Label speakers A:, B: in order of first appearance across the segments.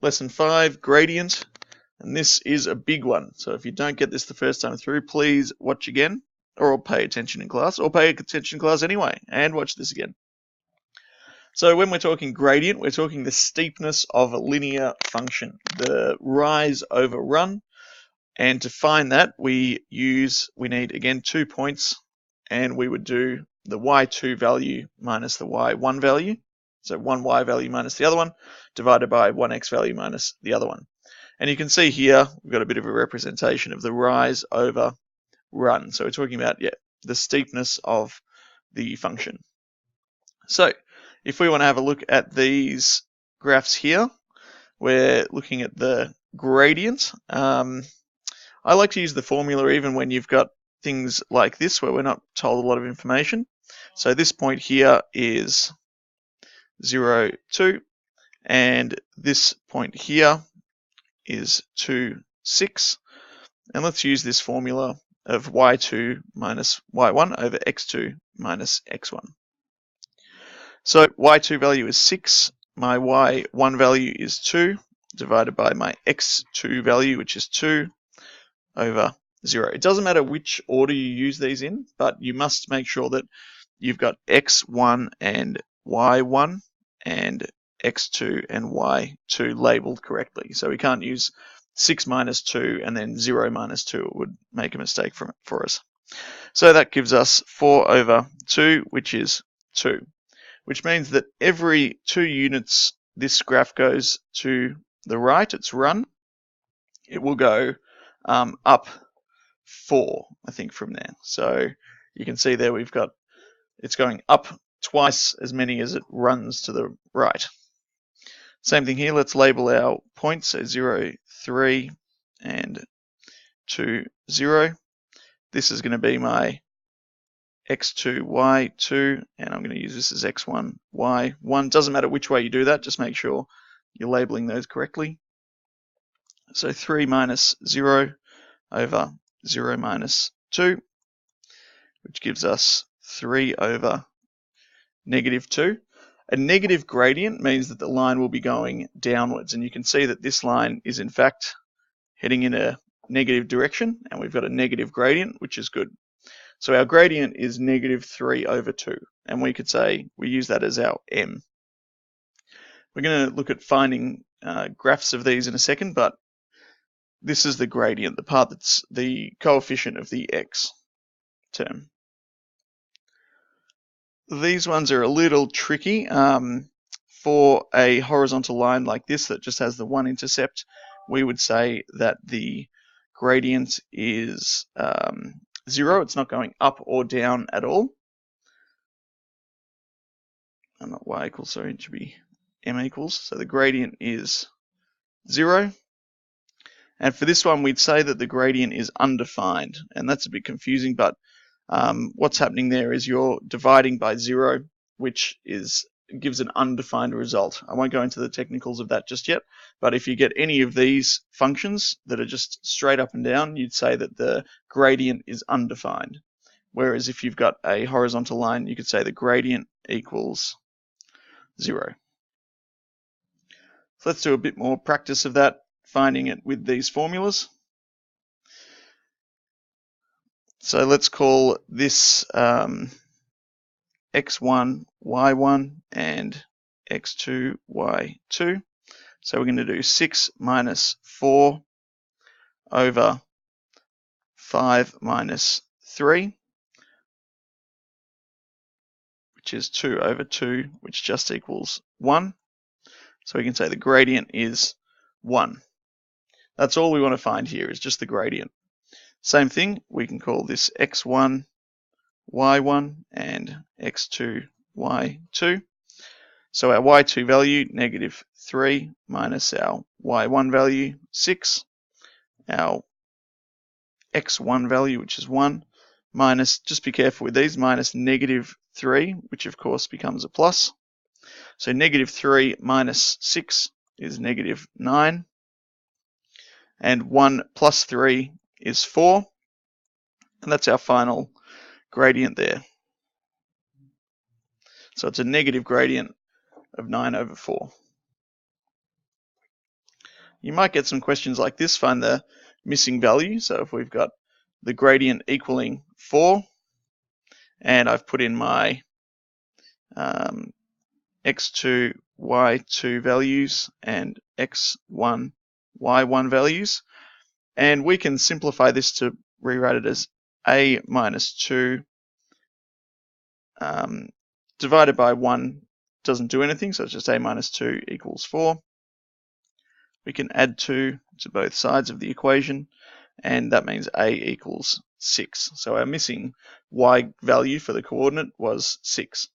A: Lesson 5, gradient, and this is a big one. So if you don't get this the first time through, please watch again, or pay attention in class, or pay attention in class anyway, and watch this again. So when we're talking gradient, we're talking the steepness of a linear function, the rise over run. And to find that, we need, again, 2 points, and we would do the y2 value minus the y1 value. So one y value minus the other one, divided by one x value minus the other one. And you can see here, we've got a bit of a representation of the rise over run. So we're talking about, the steepness of the function. So if we want to have a look at these graphs here, we're looking at the gradient. I like to use the formula even when you've got things like this where we're not told a lot of information. So this point here is 0, 2, and this point here is 2, 6. And let's use this formula of y2 minus y1 over x2 minus x1. So y2 value is 6, my y1 value is 2, divided by my x2 value, which is 2, over 0. It doesn't matter which order you use these in, but you must make sure that you've got x1 and y1 and x2 and y2 labeled correctly. So we can't use 6 minus 2 and then 0 minus 2. It would make a mistake for us. So that gives us 4 over 2, which is 2, which means that every 2 units this graph goes to the right, its run, it will go up 4, I think, from there. So you can see there it's going up twice as many as it runs to the right. Same thing here, let's label our points, so 0, 3, and 2, 0. This is going to be my x2, y2, and I'm going to use this as x1, y1. Doesn't matter which way you do that, just make sure you're labeling those correctly. So 3 minus 0 over 0 minus 2, which gives us 3 over negative 2. A negative gradient means that the line will be going downwards, and you can see that this line is in fact heading in a negative direction, and we've got a negative gradient, which is good. So our gradient is negative 3 over 2, and we could say we use that as our m. We're going to look at finding graphs of these in a second, but this is the gradient, the part that's the coefficient of the x term. These ones are a little tricky. For a horizontal line like this that just has the one intercept, we would say that the gradient is 0. It's not going up or down at all. Not y equals, sorry, it should be m equals. So the gradient is 0. And for this one, we'd say that the gradient is undefined, and that's a bit confusing, but what's happening there is you're dividing by 0, which gives an undefined result. I won't go into the technicals of that just yet, but if you get any of these functions that are just straight up and down, you'd say that the gradient is undefined. Whereas if you've got a horizontal line, you could say the gradient equals 0. So let's do a bit more practice of that, finding it with these formulas. So let's call this x1, y1, and x2, y2. So we're going to do 6 minus 4 over 5 minus 3, which is 2 over 2, which just equals 1. So we can say the gradient is 1. That's all we want to find here, is just the gradient. Same thing, we can call this x1, y1, and x2, y2. So our y2 value, negative 3, minus our y1 value, 6. Our x1 value, which is 1, minus, just be careful with these, minus negative 3, which of course becomes a plus. So negative 3 minus 6 is negative 9. And 1 plus 3 is 4. And that's our final gradient there. So it's a negative gradient of 9 over 4. You might get some questions like this, find the missing value. So if we've got the gradient equaling 4, and I've put in my x2, y2 values and x1, y1 values, and we can simplify this to rewrite it as a minus 2 divided by 1 doesn't do anything, so it's just a minus 2 equals 4. We can add 2 to both sides of the equation, and that means a equals 6. So our missing y value for the coordinate was 6.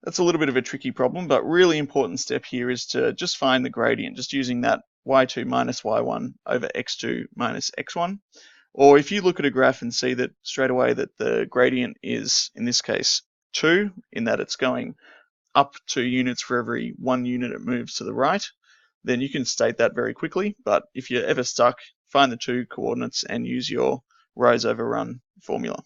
A: That's a little bit of a tricky problem, but really important step here is to just find the gradient, just using that y2 minus y1 over x2 minus x1. Or if you look at a graph and see that straight away that the gradient is, in this case, 2, in that it's going up 2 units for every 1 unit it moves to the right, then you can state that very quickly. But if you're ever stuck, find the 2 coordinates and use your rows over run formula.